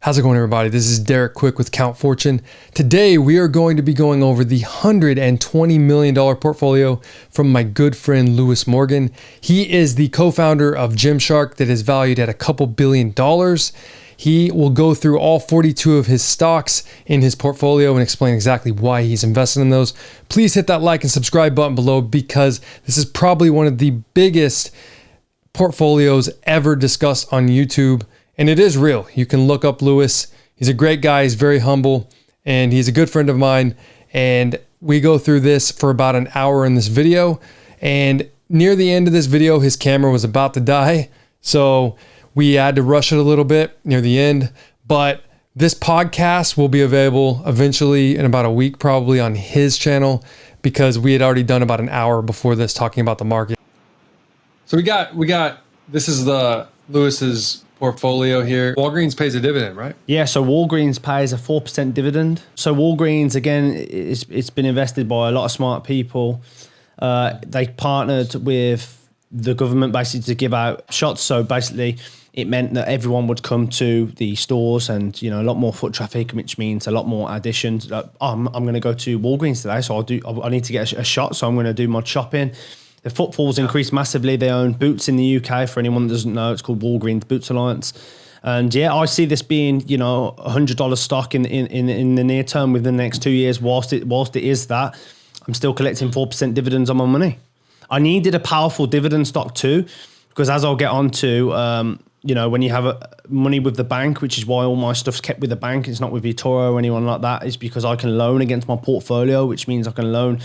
How's it going, everybody? This is Derek Quick with Count Fortune. Today, we are going to be going over the $120 million portfolio from my good friend, Lewis Morgan. He is the co-founder of Gymshark that is valued at a couple $2 billion. He will go through all 42 of his stocks in his portfolio and explain exactly why he's invested in those. Please hit that like and subscribe button below because this is probably one of the biggest portfolios ever discussed on YouTube. And it is real. You can look up Lewis. He's a great guy. He's very humble and he's a good friend of mine. And we go through this for about an hour in this video. And near the end of this video, his camera was about to die. So we had to rush it a little bit near the end. But this podcast will be available eventually in about a week, probably on his channel, because we had already done about an hour before this talking about the market. So we got, this is the Lewis's portfolio here. Walgreens pays a dividend, right? Yeah, so Walgreens pays a 4% dividend. So Walgreens, again, it's been invested by a lot of smart people. They partnered with the government basically to give out shots. So basically, it meant that everyone would come to the stores and, you know, a lot more foot traffic, which means a lot more additions. I'm going to go to Walgreens today, so I need to get a shot, so I'm going to do my shopping. The footfall's increased massively. They own Boots in the UK. For anyone that doesn't know, it's called Walgreens Boots Alliance. And yeah, I see this being, you know, $100 stock in the near term within the next 2 years. Whilst it is that, I'm still collecting 4% dividends on my money. I needed a powerful dividend stock too, because as I'll get on to, you know, when you have money with the bank, which is why all my stuff's kept with the bank, it's not with eToro or anyone like that, is because I can loan against my portfolio, which means I can loan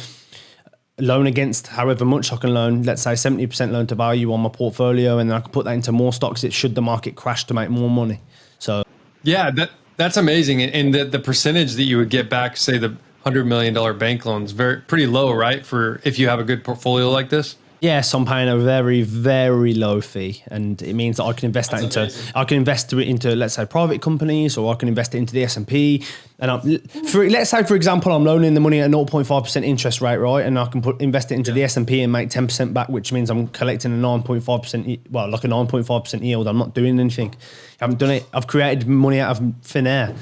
against however much I can loan, let's say 70% loan to value on my portfolio, and then I can put that into more stocks should the market crash to make more money. So yeah, that's amazing. And the percentage that you would get back, say the $100 million bank loans, pretty low, right? For if you have a good portfolio like this. Yes, I'm paying a very, very low fee, and it means that I can invest into, let's say, private companies, or I can invest it into the S&P. And let's say, for example, I'm loaning the money at 0.5% interest rate, right? And I can invest it into the S&P and make 10% back, which means I'm collecting a 9.5%, well, like a 9.5% yield. I'm not doing anything. I haven't done it. I've created money out of thin air.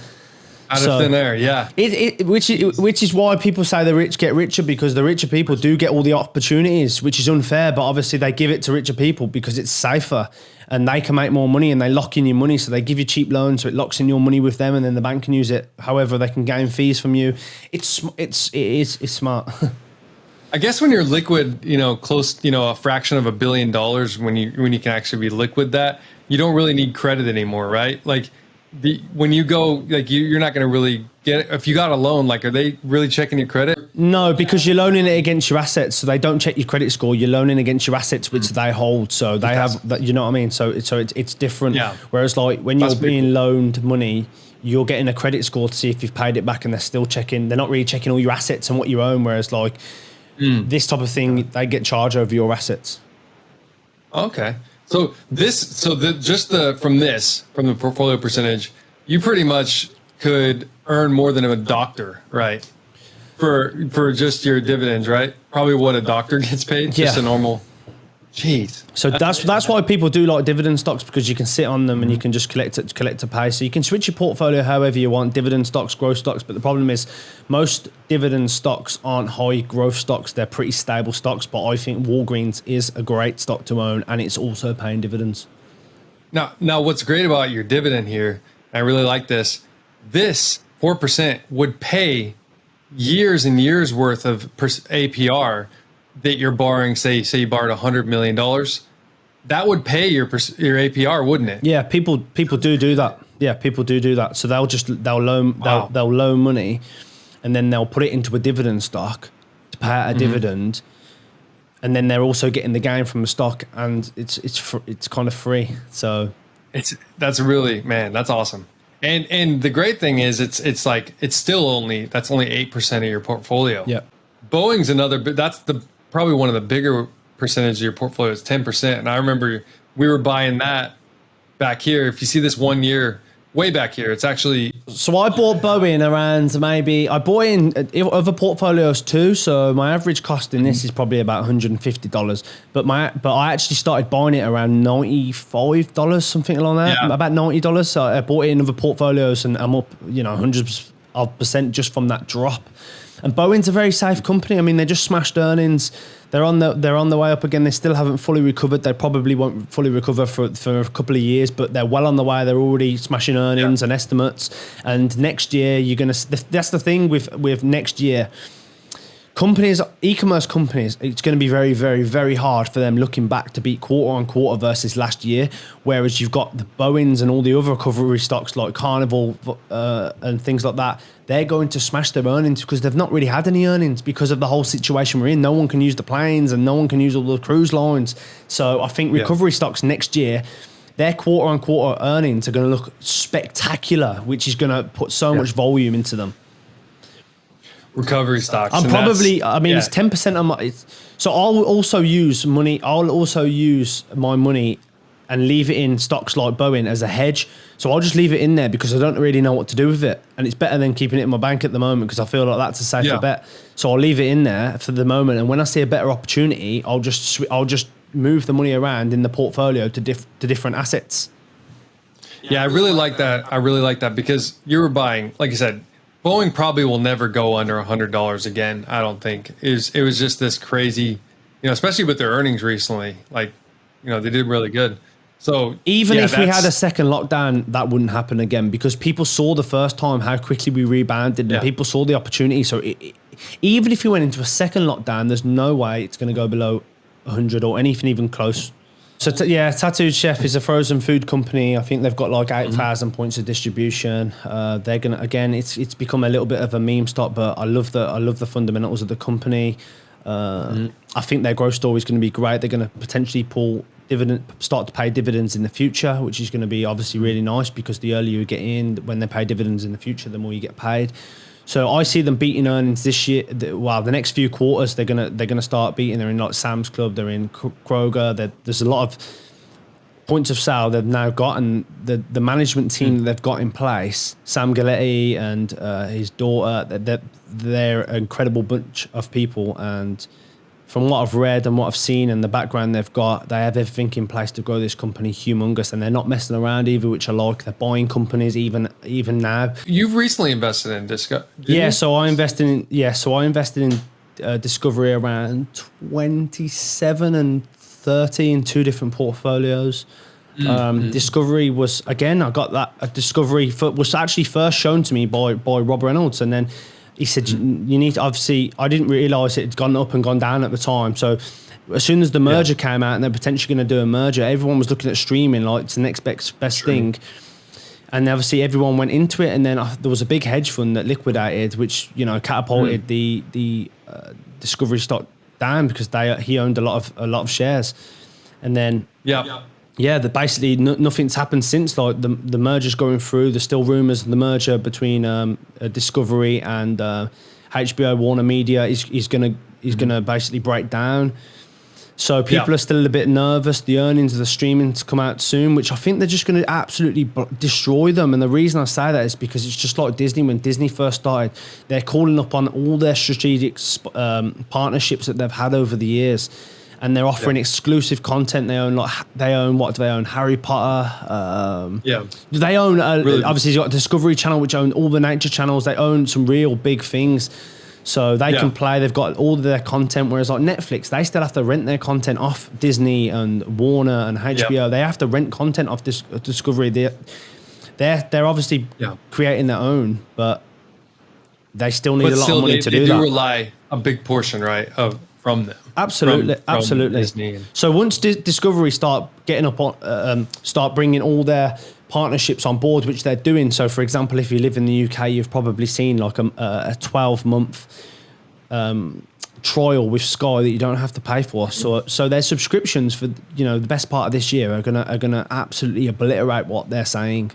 Out of thin air, yeah. Which is why people say the rich get richer, because the richer people do get all the opportunities, which is unfair. But obviously they give it to richer people because it's safer and they can make more money, and they lock in your money. So they give you cheap loans, so it locks in your money with them, and then the bank can use it however they can gain fees from you. It's smart. I guess when you're liquid, you know, close, you know, a fraction of $1 billion, when you can actually be liquid, that you don't really need credit anymore, right? Like, when you go, like, you're not going to really get it. If you got a loan, like, are they really checking your credit? No, because you're loaning it against your assets, so they don't check your credit score. You're loaning against your assets, which they hold, so they have that. You know what I mean? So it's different. Yeah. Whereas, like, when you're being loaned money, you're getting a credit score to see if you've paid it back, and they're still checking. They're not really checking all your assets and what you own. Whereas, like, this type of thing, they get charge over your assets. Okay. So from the portfolio percentage, you pretty much could earn more than a doctor, right? For just your dividends, right? Probably what a doctor gets paid, just a normal. Jeez. So that's why people do like dividend stocks, because you can sit on them and you can just collect to pay. So you can switch your portfolio however you want, dividend stocks, growth stocks. But the problem is most dividend stocks aren't high growth stocks. They're pretty stable stocks. But I think Walgreens is a great stock to own, and it's also paying dividends. Now what's great about your dividend here, I really like this 4% would pay years and years worth of APR that you're borrowing. Say you borrowed $100 million, that would pay your APR, wouldn't it? Yeah, people do that. Yeah, people do that. So they'll loan money, and then they'll put it into a dividend stock to pay out a dividend, and then they're also getting the gain from the stock, and it's kind of free. So that's awesome. And the great thing is it's only 8% of your portfolio. Yeah. Boeing's that's probably one of the bigger percentage of your portfolio is 10%. And I remember we were buying that back here. If you see this 1 year way back here. It's actually... So I bought Boeing around I bought in other portfolios too. So my average cost in this is probably about $150. But I actually started buying it around $95, something along that, about $90. So I bought it in other portfolios and I'm up, hundreds of percent just from that drop. And Boeing's a very safe company. I mean, they just smashed earnings. They're on the way up again. They still haven't fully recovered. They probably won't fully recover for a couple of years, but they're well on the way. They're already smashing earnings and estimates. And next year, that's the thing with next year. Companies, e-commerce companies, it's going to be very, very, very hard for them looking back to beat quarter on quarter versus last year. Whereas you've got the Boeings and all the other recovery stocks like Carnival and things like that. They're going to smash their earnings because they've not really had any earnings because of the whole situation we're in. No one can use the planes and no one can use all the cruise lines. So I think recovery stocks next year, their quarter on quarter earnings are going to look spectacular, which is going to put so much volume into them. Recovery stocks. It's 10% of my. So I'll also use my money and leave it in stocks like Boeing as a hedge. So I'll just leave it in there because I don't really know what to do with it. And it's better than keeping it in my bank at the moment because I feel like that's a safer bet. So I'll leave it in there for the moment. And when I see a better opportunity, I'll just move the money around in the portfolio to different assets. Yeah, I really like that. I really like that because you were buying, like you said, Boeing probably will never go under $100 again. I don't think it was just this crazy, especially with their earnings recently. Like, they did really good. So even if we had a second lockdown, that wouldn't happen again because people saw the first time how quickly we rebounded and people saw the opportunity. So even if we went into a second lockdown, there's no way it's going to go below 100 or anything even close. So Tattooed Chef is a frozen food company. I think they've got like 8,000 points of distribution. They're gonna it's become a little bit of a meme stock, but I love the fundamentals of the company. I think their growth story is going to be great. They're going to potentially start to pay dividends in the future, which is going to be obviously really nice because the earlier you get in, when they pay dividends in the future, the more you get paid. So I see them beating earnings this year. The next few quarters they're gonna start beating. They're in like Sam's Club, they're in Kroger. There's a lot of points of sale they've now got, and the management team that they've got in place, Sam Galetti and his daughter, they're an incredible bunch of people. And from what I've read and what I've seen and the background they've got, they have everything in place to grow this company humongous, and they're not messing around either, which I like. They're buying companies even now. You've recently invested in Disco. So I invested in Discovery around 27 and 30 in two different portfolios. Discovery was, again, I got that Discovery was actually first shown to me by Rob Reynolds, and then he said, you need to, obviously, I didn't realise it had gone up and gone down at the time. So as soon as the merger came out and they're potentially going to do a merger, everyone was looking at streaming like it's the next best thing. And obviously everyone went into it. And then there was a big hedge fund that liquidated, which, catapulted the Discovery stock down because he owned a lot of shares. And then... basically nothing's happened since. Like the merger's going through. There's still rumours the merger between Discovery and HBO Warner Media is gonna basically break down. So people are still a bit nervous. The earnings of the streaming to come out soon, which I think they're just going to absolutely destroy them. And the reason I say that is because it's just like Disney. When Disney first started, they're calling up on all their strategic partnerships that they've had over the years. And they're offering exclusive content. They own what do they own? Harry Potter. They own obviously you've got Discovery Channel, which own all the nature channels. They own some real big things, so they can play. They've got all of their content. Whereas like Netflix, they still have to rent their content off Disney and Warner and HBO. They have to rent content off Discovery. They're obviously creating their own, but they still need a lot of money to do that. They do rely a big portion, right, from them. Absolutely. Disney. So once Discovery start getting up on, start bringing all their partnerships on board, which they're doing. So, for example, if you live in the UK, you've probably seen like a 12-month trial with Sky that you don't have to pay for. So their subscriptions for the best part of this year are gonna absolutely obliterate what they're saying.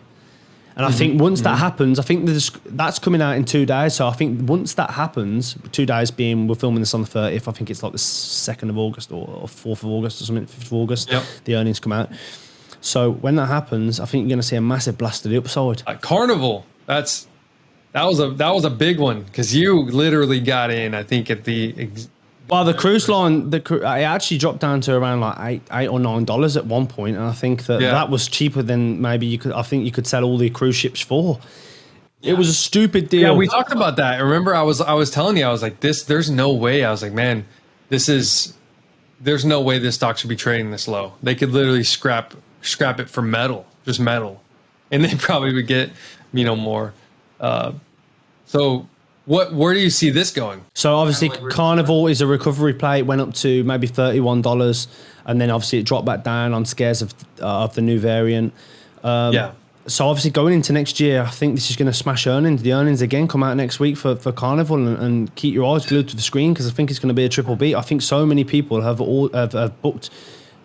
And I think once that happens, I think that's coming out in 2 days. So I think once that happens, 2 days being, we're filming this on the 30th, I think it's like the 2nd of August or 4th of August or something, 5th of August, the earnings come out. So when that happens, I think you're going to see a massive blast to the upside. Carnival, that was a big one because you literally got in, I think, at the. Well, the cruise line, it actually dropped down to around like $8 or $9 at one point, and I think that was cheaper than maybe you could. I think you could sell all the cruise ships for. Yeah. It was a stupid deal. Yeah, we talked about that. I remember I was telling you, I was like, there's no way. I was like, man, there's no way this stock should be trading this low. They could literally scrap it for metal, just metal, and they probably would get, more. So where do you see this going? So obviously Carnival is a recovery play. It went up to maybe $31, and then obviously it dropped back down on scares of the new variant. So obviously going into next year, I think this is going to smash earnings. The earnings again come out next week for Carnival, and keep your eyes glued to the screen because I think it's going to be a triple beat. I think so many people have booked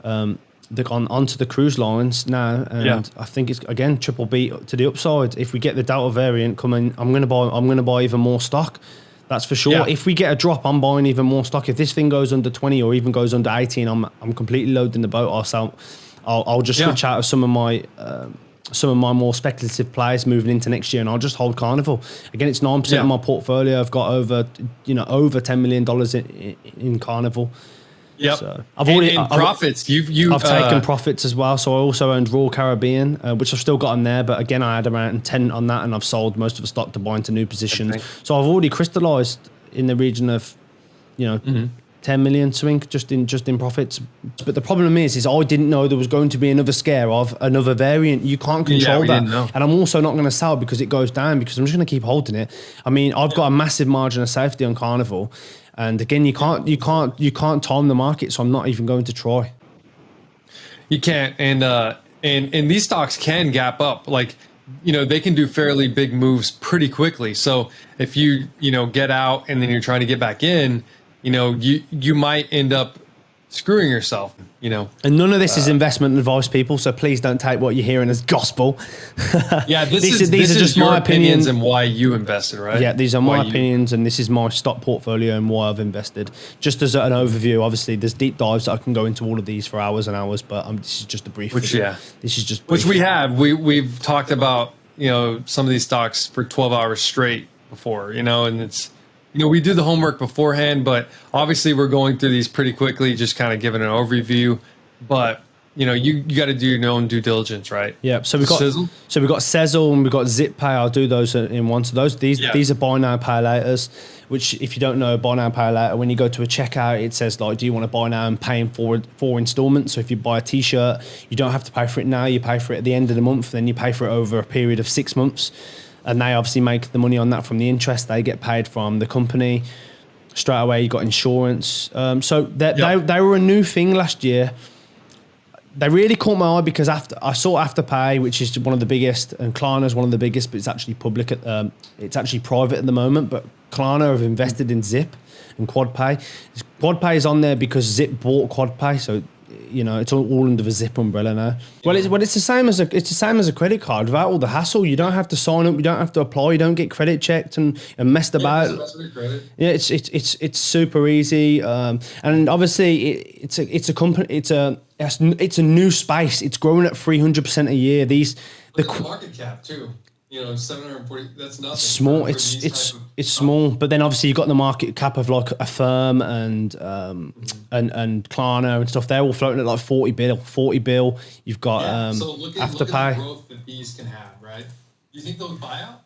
onto the cruise lines now, and I think it's again triple beat to the upside. If we get the Delta variant coming, I'm going to buy even more stock. That's for sure. Yeah. If we get a drop, I'm buying even more stock. If this thing goes under 20 or even goes under 18, I'm completely loading the boat. I'll just switch out of some of my more speculative plays moving into next year, and I'll just hold Carnival. Again, it's 9% of my portfolio. I've got over $10 million in Carnival. Yep. So profits. I've taken profits as well. So I also owned Royal Caribbean, which I've still got on there. But again, I had around 10 on that, and I've sold most of the stock to buy into new positions. Okay. So I've already crystallized in the region of, 10 million swing just in profits. But the problem is I didn't know there was going to be another scare of another variant. You can't control that. And I'm also not going to sell because it goes down, because I'm just going to keep holding it. I mean, I've got a massive margin of safety on Carnival. And again, you can't time the market, so I'm not even going to try. You can't, and these stocks can gap up. Like, they can do fairly big moves pretty quickly. So if you get out and then you're trying to get back in, you might end up screwing yourself, And none of this is investment advice, people. So please don't take what you're hearing as gospel. Yeah, these are just my opinions and why you invested, right? Yeah, these are my opinions, and this is my stock portfolio and why I've invested. Just as an overview, obviously, there's deep dives that I can go into all of these for hours and hours, but this is just a brief. This is just brief. Which we have. We've talked about some of these stocks for 12 hours straight before, and it's. We do the homework beforehand, but obviously we're going through these pretty quickly, just kind of giving an overview. But you got to do your own due diligence, right? Yeah. So we've got Sezzle and we've got Zip Pay. I'll do those in one. So these are buy now, pay laters. Which, if you don't know, buy now, pay later. When you go to a checkout, it says do you want to buy now and pay in four installments? So if you buy a T-shirt, you don't have to pay for it now. You pay for it at the end of the month, then you pay for it over a period of 6 months. And they obviously make the money on that from the interest. They get paid from the company. Straight away, you got insurance. So they were a new thing last year. They really caught my eye because I saw Afterpay, which is one of the biggest, and Klarna's one of the biggest, but it's actually public. It's actually private at the moment. But Klarna have invested in Zip and Quadpay. Quadpay is on there because Zip bought Quadpay, so it's all under the Zip umbrella now. Well, it's the same as a credit card. Without all the hassle, you don't have to sign up, you don't have to apply, you don't get credit checked and messed about. Yeah, it's super easy. And obviously it's a company. It's a new space. It's growing at 300% a year. The market cap too. 740. That's nothing. Small. It's small, but then obviously you've got the market cap of like Affirm and Klarna and stuff. They're all floating at like 40 bill. You've got so look at the growth that these can have, right? You think they'll buy out?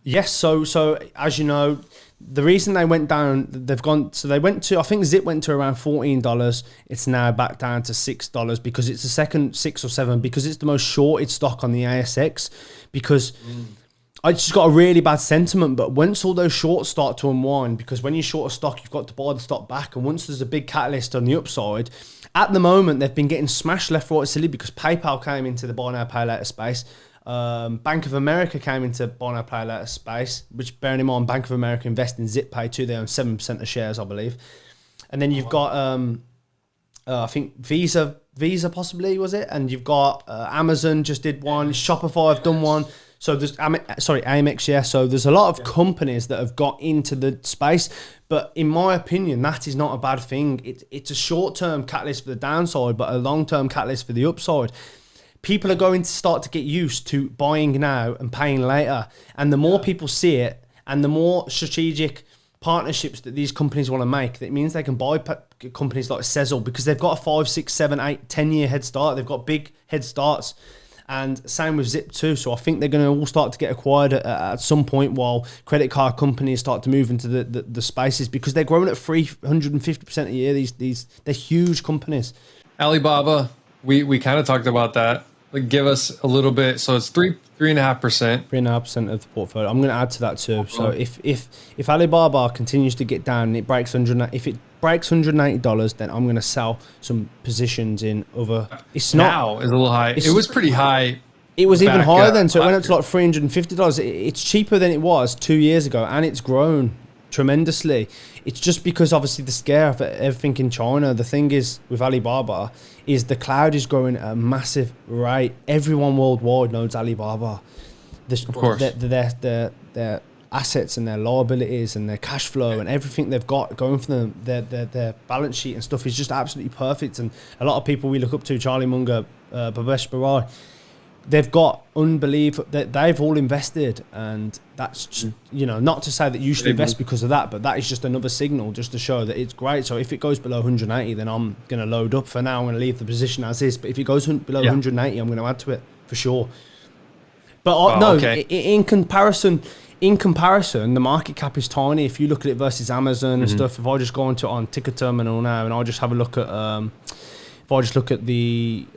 Yes. So as you know, the reason they went down, I think Zip went to around $14. It's now back down to $6 because it's the second 6 or 7, because it's the most shorted stock on the ASX, because I just got a really bad sentiment. But once all those shorts start to unwind, because when you short a stock, you've got to buy the stock back. And once there's a big catalyst on the upside, at the moment, they've been getting smashed left, right, silly, because PayPal came into the buy now, pay later space. Bank of America came into buy now, pay later space, which, bearing in mind, Bank of America invest in Zip Pay too. They own 7% of shares, I believe. And then you've got, I think Visa possibly, was it? And you've got Amazon just did one. Shopify have done one. So there's AMEX, yeah. So there's a lot of companies that have got into the space, but in my opinion, that is not a bad thing. It's a short-term catalyst for the downside, but a long-term catalyst for the upside. People are going to start to get used to buying now and paying later, and the more people see it, and the more strategic partnerships that these companies want to make, that means they can buy companies like Sezzle because they've got a 5, 6, 7, 8, 10 year head start. They've got big head starts. And same with Zip too. So I think they're going to all start to get acquired at some point while credit card companies start to move into the spaces, because they're growing at 350% a year. They're huge companies. Alibaba, we kind of talked about that. Like, give us a little bit. So it's 3.5%. 3.5% of the portfolio. I'm going to add to that too. So if Alibaba continues to get down and it breaks $180, then I'm going to sell some positions in other. It's not now is a little high. It was pretty high. It was even higher then, so it went up to like $350. It's cheaper than it was 2 years ago, and it's grown tremendously. It's just because obviously the scare of everything in China. The thing is with Alibaba is the cloud is growing at a massive rate. Everyone worldwide knows Alibaba. Of course. Their assets and their liabilities and their cash flow and everything they've got going for them, their balance sheet and stuff is just absolutely perfect. And a lot of people we look up to, Charlie Munger, Bhavesh Barai, they've got unbelievable, they've all invested, and that's just, not to say that you should invest because of that, but that is just another signal just to show that it's great. So if it goes below 180, then I'm going to load up. For now, I'm going to leave the position as is, but if it goes below 180, I'm going to add to it for sure. But in comparison, the market cap is tiny. If you look at it versus Amazon and stuff, if I just go on Ticker Terminal now and I just have a look at, if I just look at the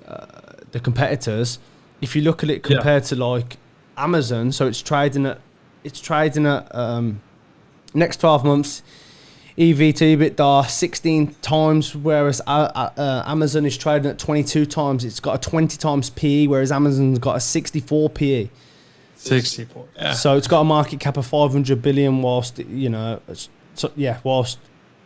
competitors, if you look at it compared to like Amazon, so it's trading at next 12 months EV to EBITDA 16 times, whereas Amazon is trading at 22 times. It's got a 20 times PE, whereas Amazon's got a 64 PE. 64. Yeah. So it's got a market cap of 500 billion, whilst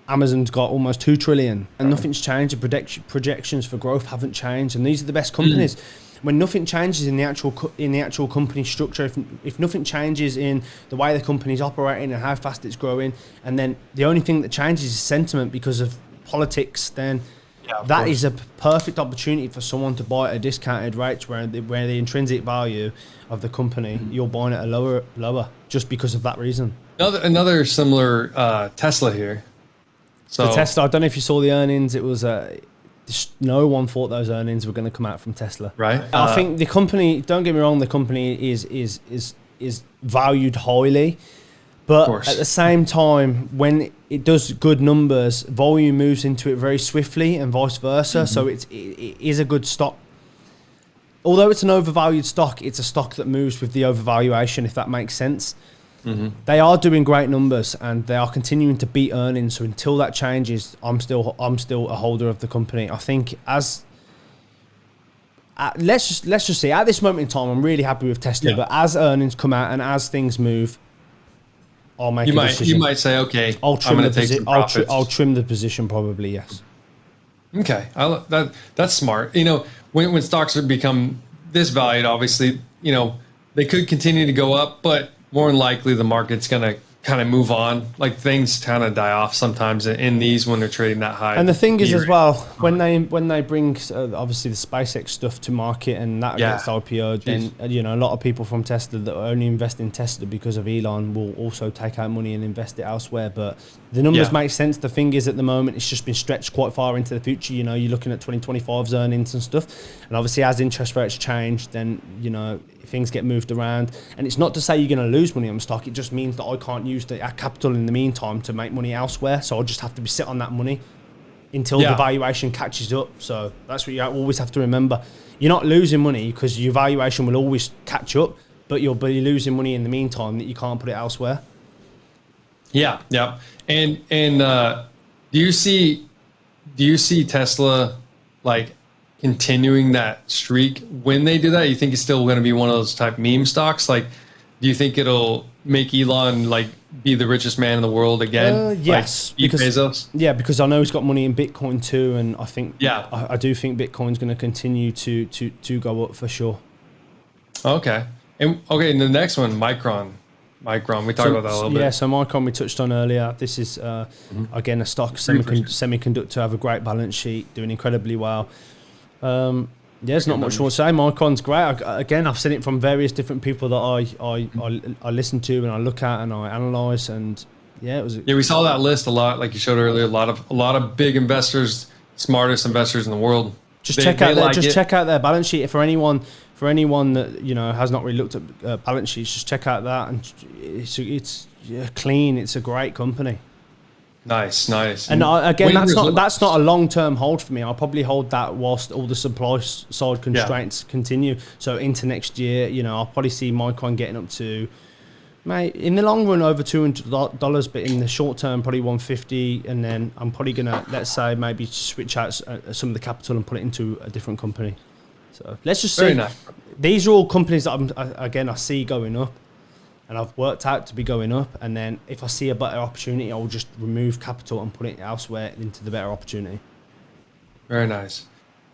Amazon's got almost 2 trillion, and nothing's changed. The projections for growth haven't changed, and these are the best companies. When nothing changes in the actual company structure, if nothing changes in the way the company's operating and how fast it's growing, and then the only thing that changes is sentiment because of politics, then that is a perfect opportunity for someone to buy at a discounted rate where the intrinsic value of the company, you're buying at a lower just because of that reason. Another similar Tesla here. So the Tesla, I don't know if you saw the earnings. It was no one thought those earnings were going to come out from Tesla. Right. I think the company, don't get me wrong, the company is valued highly, but at the same time, when it does good numbers, volume moves into it very swiftly and vice versa. So it is a good stock. Although it's an overvalued stock, it's a stock that moves with the overvaluation, if that makes sense. They are doing great numbers and they are continuing to beat earnings. So until that changes, I'm still a holder of the company. I think let's just see, at this moment in time, I'm really happy with Tesla. But as earnings come out and as things move, I'll make a decision. You might say, okay, I'll trim the position probably. Yes. Okay, that's smart. When stocks become this valued, obviously, they could continue to go up, but more than likely the market's going to kind of move on. Like, things kind of die off sometimes in these when they're trading that high. And the thing is as well, when they bring obviously the SpaceX stuff to market and that gets IPO'd, then a lot of people from Tesla that only invest in Tesla because of Elon will also take out money and invest it elsewhere. But the numbers make sense. The thing is, at the moment, it's just been stretched quite far into the future. You're looking at 2025's earnings and stuff. And obviously, as interest rates change, then things get moved around. And it's not to say you're going to lose money on the stock. It just means that I can't use the capital in the meantime to make money elsewhere. So I'll just have to be sit on that money until the valuation catches up. So that's what you always have to remember. You're not losing money because your valuation will always catch up, but you'll be losing money in the meantime that you can't put it elsewhere. Yeah. And do you see Tesla like continuing that streak when they do that? You think it's still going to be one of those type meme stocks? Like, do you think it'll make Elon like be the richest man in the world again? Yes, like Bezos? Because I know he's got money in Bitcoin too, and I think I do think Bitcoin's going to continue to go up for sure. Okay. And okay, and the next one, Micron. We talked about that a little bit. Yeah, so Micron we touched on earlier. This is, again, a stock semiconductor, have a great balance sheet, doing incredibly well. There's not much more to say. Micron's great. Again, I've seen it from various different people that I listen to and I look at and I analyse. And yeah, we saw that list a lot, like you showed earlier. A lot of big investors, smartest investors in the world. Check out their balance sheet. For anyone that has not really looked at balance sheets, just check out that, and it's clean. It's a great company. Nice. And again, that's not a long-term hold for me. I'll probably hold that whilst all the supply side constraints continue. So into next year, I'll probably see Micron getting up to, mate, in the long run over $200, but in the short term probably 150, and then I'm probably gonna, let's say, maybe switch out some of the capital and put it into a different company. So let's just see. Nice. These are all companies that I see going up, and I've worked out to be going up. And then if I see a better opportunity, I'll just remove capital and put it elsewhere into the better opportunity. Very nice.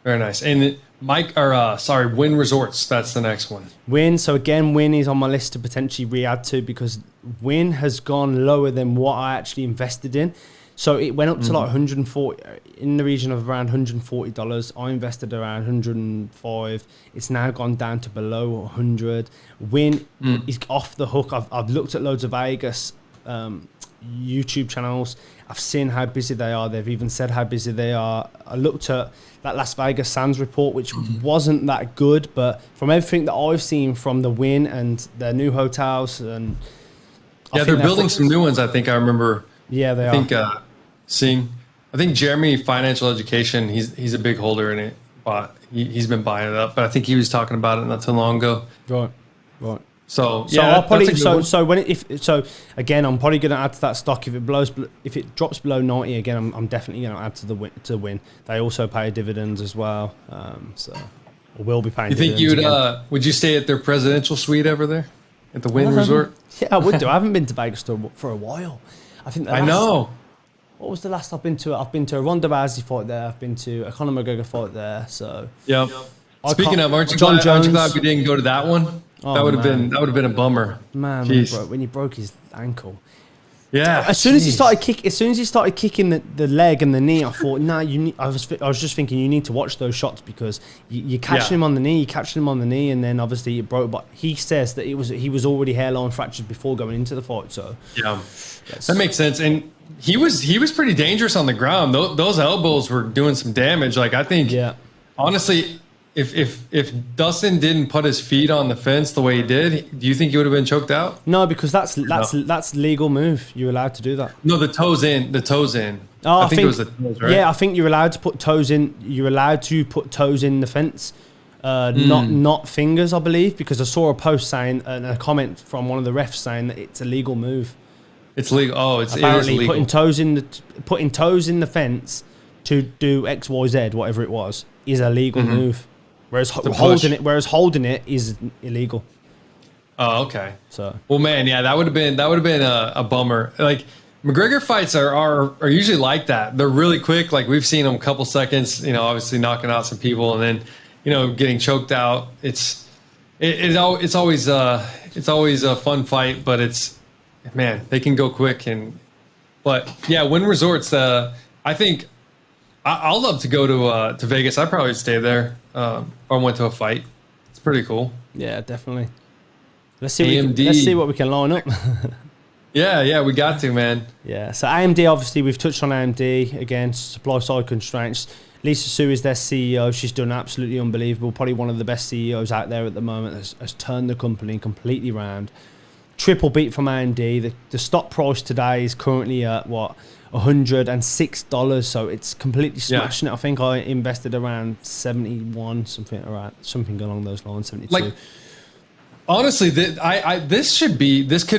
And WYNN Resorts, that's the next one. WYNN. So again, WYNN is on my list to potentially re-add to, because WYNN has gone lower than what I actually invested in. So it went up to like 140, in the region of around $140. I invested around 105. It's now gone down to below 100. WYNN is off the hook. I've looked at loads of Vegas YouTube channels. I've seen how busy they are. They've even said how busy they are. I looked at that Las Vegas Sands report, which wasn't that good, but from everything that I've seen from the WYNN and their new hotels, and they're building some new ones. I think I remember. Yeah, they are. I think Jeremy Financial Education, he's a big holder in it, but he's been buying it up. But I think he was talking about it not too long ago. Right. So I'll probably again, I'm probably going to add to that stock if it drops below 90 again. I'm definitely going to add to WYNN. They also pay dividends as well, so or will be paying. You think you'd would you stay at their presidential suite over there at the WYNN Resort? Yeah, I would do. I haven't been to Vegas for a while. I know. What was the last I've been to? I've been to a Ronda Rousey fight there. I've been to a Conor McGregor fight there. So yeah. Speaking of, aren't you glad we didn't go to that one? Oh, that would have been a bummer. Man, when he broke his ankle. Yeah. As soon as he started kicking the leg and the knee, I thought, I was just thinking, you need to watch those shots, because you're catching him on the knee, and then obviously it broke. But he says that he was already hairline fractured before going into the fight. So yeah, that makes sense. And he was pretty dangerous on the ground. Those elbows were doing some damage. Like, I think, honestly, if Dustin didn't put his feet on the fence the way he did, do you think he would have been choked out? No, because that's legal move. You're allowed to do that. No, the toes in. Oh, I think it was the toes, right? Yeah, I think you're allowed to put toes in. You're allowed to put toes in the fence, not fingers, I believe, because I saw a post saying and a comment from one of the refs saying that it's a legal move. It's legal. Oh, it is legal. Putting toes in the fence to do X, Y, Z, whatever it was, is a legal move. Whereas holding it is illegal. Oh, okay. So, well, man, yeah, that would have been a bummer. Like, McGregor fights are usually like that. They're really quick. Like, we've seen them a couple seconds, obviously knocking out some people, and then getting choked out. It's always a fun fight, but they can go quick. But yeah, WYNN Resorts. I think I'll love to go to Vegas. I'd probably stay there if I went to a fight. It's pretty cool. Yeah, definitely. Let's see what we can line up. Yeah, we got to, man. Yeah, so AMD, obviously, we've touched on AMD. Again, supply side constraints. Lisa Su is their CEO. She's done absolutely unbelievable. Probably one of the best CEOs out there at the moment. Has turned the company completely around. Triple beat from AMD. The stock price today is currently at, $106. So it's completely smashing it. I think I invested around 71, something along those lines, 72. Like, honestly, this could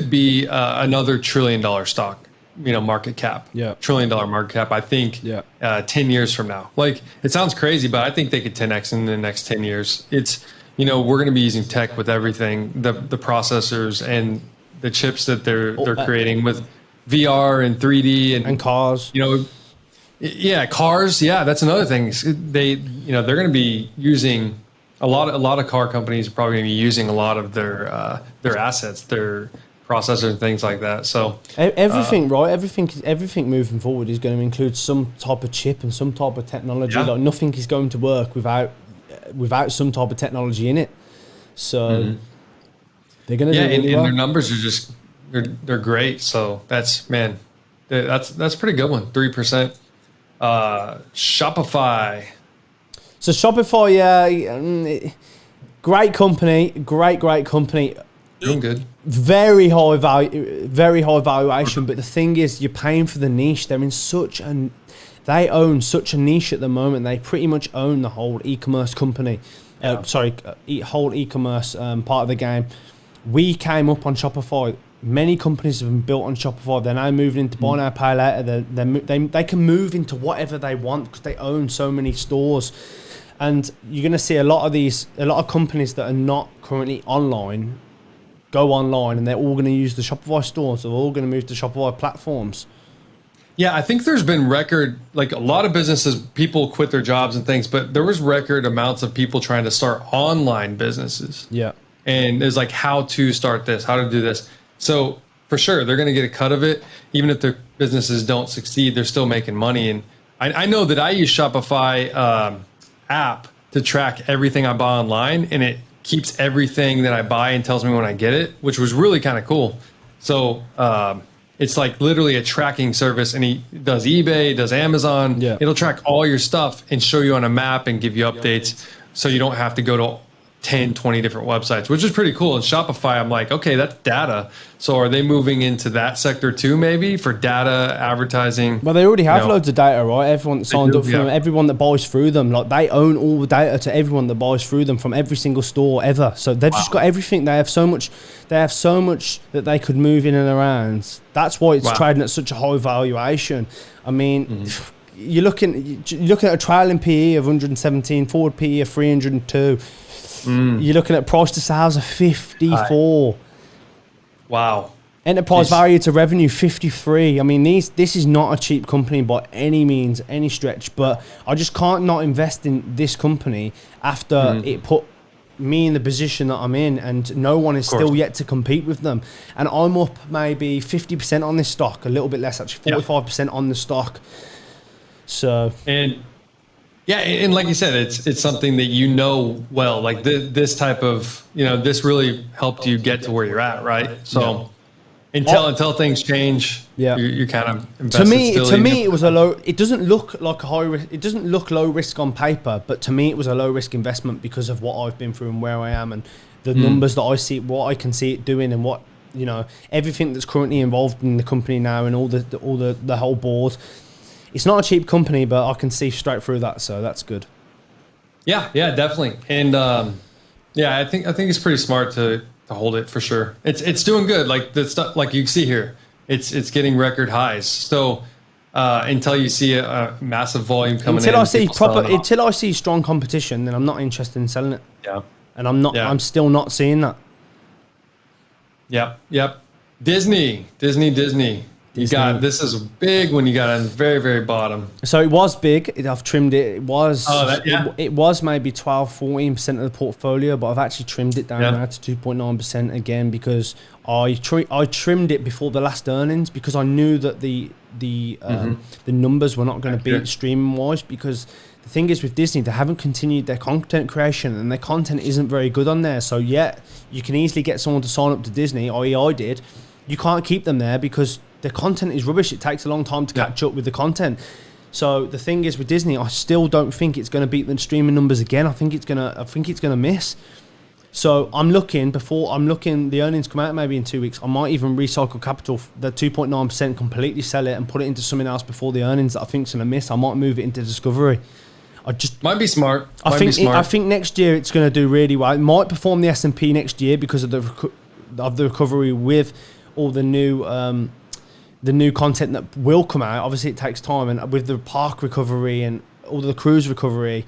be another $1 trillion stock, market cap. Yeah, $1 trillion market cap. I think. 10 years from now. Like, it sounds crazy, but I think they could 10x in the next 10 years. It's we're going to be using tech with everything, the processors and the chips that they're creating with VR and 3D and cars. Yeah, cars. Yeah, that's another thing. They're going to be using a lot of car companies are probably going to be using a lot of their assets, their processor and things like that. So everything, right? Everything moving forward is going to include some type of chip and some type of technology. Like nothing is going to work without some type of technology in it. So they're going to do really well. And their numbers are just they're great. So that's pretty good one. 3%. Shopify. So Shopify, great company, great company. Doing good. Very high valuation. But the thing is, you're paying for the niche. They own such a niche at the moment. They pretty much own the whole e-commerce company. Whole e-commerce part of the game. We came up on Shopify. Many companies have been built on Shopify. They're now moving into buy now, pay later. They can move into whatever they want because they own so many stores. And you're going to see a lot of companies that are not currently online go online, and they're all going to use the Shopify stores. They're all going to move to Shopify platforms. Yeah, I think there's been like a lot of businesses, people quit their jobs and things, but there was record amounts of people trying to start online businesses. Yeah. And it's like how to start this, how to do this. So for sure, they're going to get a cut of it. Even if their businesses don't succeed, they're still making money. And I know that I use Shopify app to track everything I buy online, and it keeps everything that I buy and tells me when I get it, which was really kind of cool. So it's like literally a tracking service, and he does eBay, does Amazon. Yeah. It'll track all your stuff and show you on a map and give you updates, so you don't have to go to 10, 20 different websites, which is pretty cool. And Shopify, I'm like, okay, that's data. So are they moving into that sector too, maybe for data advertising? Well, they already have loads of data, right? Everyone that signed up for them, everyone that buys through them, like they own all the data to everyone that buys through them from every single store ever. So they've just got everything. They have so much that they could move in and around. That's why it's trading at such a high valuation. I mean, you're looking at a trailing PE of 117, forward PE of 302. You're looking at price to sales of 54. Wow. Enterprise value to revenue 53. I mean, this is not a cheap company by any means, any stretch. But I just can't not invest in this company after it put me in the position that I'm in, and no one is still yet to compete with them. And I'm up maybe 50% on this stock, a little bit less actually, 45% on the stock. So and like you said, it's something that you know well, like this type of, this really helped you get to where you're at, right? So until things change, you're kind of invested. To me, it was a low. It doesn't look like a high risk. It doesn't look low risk on paper, but to me, it was a low risk investment because of what I've been through and where I am, and the numbers that I see, what I can see it doing, and what everything that's currently involved in the company now, and all the whole board. It's not a cheap company, but I can see straight through that, so that's good. Yeah, definitely. And I think it's pretty smart to hold it for sure. It's doing good. Like the stuff, like you can see here, it's getting record highs. So until you see a massive volume coming until I see strong competition, then I'm not interested in selling it. Yeah, and I'm not. Yeah. I'm still not seeing that. Yep. Disney. This is big when you got on the very, very bottom. So it was big. I've trimmed it. It was it was maybe 12-14% of the portfolio, but I've actually trimmed it down now to 2.9% again because I trimmed it before the last earnings because I knew that the numbers were not going to beat streaming wise, because the thing is with Disney, they haven't continued their content creation and their content isn't very good on there. So you can easily get someone to sign up to Disney, i.e. I did. You can't keep them there because the content is rubbish. It takes a long time to catch up with the content. So the thing is with Disney, I still don't think it's going to beat the streaming numbers again. I think it's gonna miss. So I'm looking, the earnings come out maybe in 2 weeks. I might even recycle capital, the 2.9%, completely sell it and put it into something else before the earnings that I think is going to miss. I might move it into Discovery. Might be smart. I think next year it's going to do really well. It might perform the S&P next year because of the recovery with all the new content that will come out. Obviously it takes time, and with the park recovery and all the cruise recovery.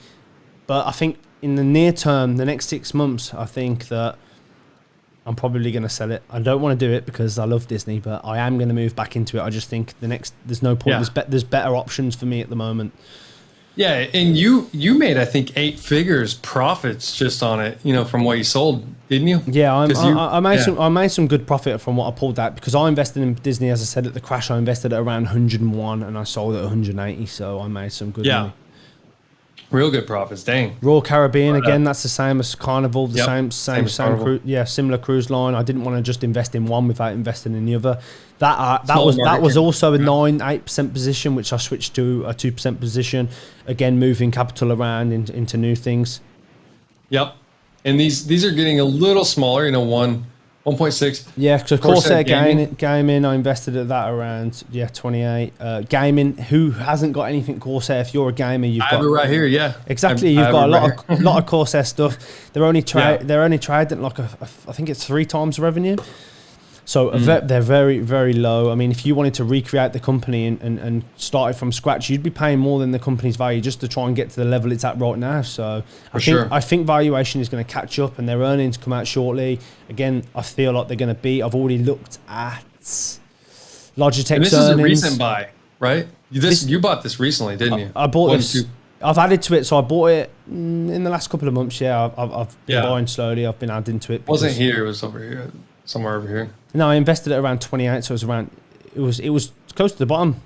But I think in the near term, the next 6 months, I think that I'm probably going to sell it. I don't want to do it because I love Disney, but I am going to move back into it. I just think there's no point. There's better options for me at the moment. Yeah, and you made, I think, 8 figures profits just on it, from what you sold, didn't you? Yeah, I made some good profit from what I pulled out, because I invested in Disney, as I said at the crash. I invested at around 101 and I sold at 180, so I made some good money. Real good profits, dang. Royal Caribbean, again, that's the same as Carnival, the same Carnival. Similar cruise line. I didn't want to just invest in one without investing in the other. That was also a 8% position, which I switched to a 2% position. Again, moving capital around into new things. Yep, and these are getting a little smaller. 1.6. Yeah, so Corsair Gaming, I invested at that around 28. Gaming, who hasn't got anything Corsair? If you're a gamer, you've got. I have it right here. Yeah, exactly. You've got a lot of Corsair stuff. They're only trading at like I think it's 3 times revenue. So they're very, very low. I mean, if you wanted to recreate the company and start it from scratch, you'd be paying more than the company's value just to try and get to the level it's at right now. So I think valuation is going to catch up, and their earnings come out shortly. Again, I feel like they're going to beat. I've already looked at Logitech's and this earnings. Is a recent buy, right? You bought this recently, didn't you? I bought this. I've added to it, so I bought it in the last couple of months. Yeah, I've been buying slowly. I've been adding to it. It wasn't here. It was over here, somewhere over here. No, I invested at around 28, so it was close to the bottom.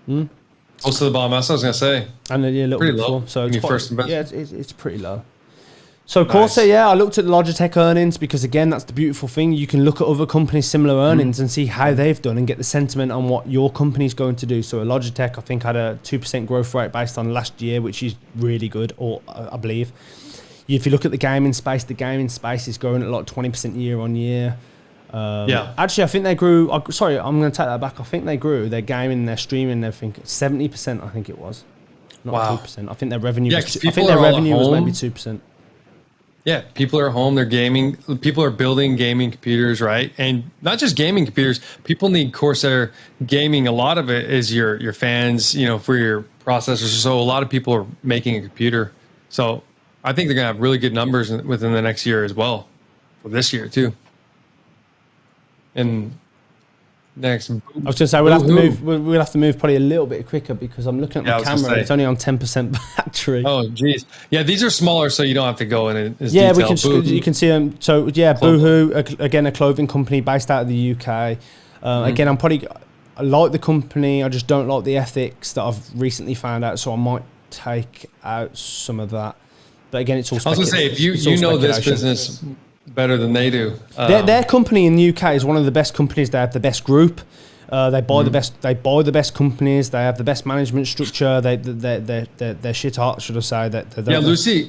Close to the bottom. That's what I was gonna say. And a little pretty bit low. Before, so when it's you first invested. Yeah, it's pretty low. So Corsair, I looked at the Logitech earnings, because again, that's the beautiful thing. You can look at other companies' similar earnings and see how they've done and get the sentiment on what your company's going to do. So a Logitech, I think, had a 2% growth rate based on last year, which is really good, or I believe. If you look at the gaming space is growing at like 20% year on year. Actually, I think they grew. Sorry, I'm going to take that back. I think they grew their gaming, their streaming, everything 70%. I think it was, not 2%. I think their revenue. Yeah, was, I think their revenue was maybe 2%. Yeah, people are home. They're gaming. People are building gaming computers, right? And not just gaming computers. People need Corsair gaming. A lot of it is your fans, for your processors. So a lot of people are making a computer. So I think they're gonna have really good numbers within the next year as well, for this year too. And next, I was going to say we'll have to move probably a little bit quicker, because I'm looking at my camera. It's only on 10% battery. Oh, geez. Yeah, these are smaller, so you don't have to go in as detail. You can see them. So Boohoo, again, a clothing company based out of the UK. Again, I like the company. I just don't like the ethics that I've recently found out. So I might take out some of that. But again, it's all. I was going to say, if you know this business better than they do. Their company in the UK is one of the best companies. They have the best group. They buy the best. They buy the best companies. They have the best management structure. They're shit hot, should I say?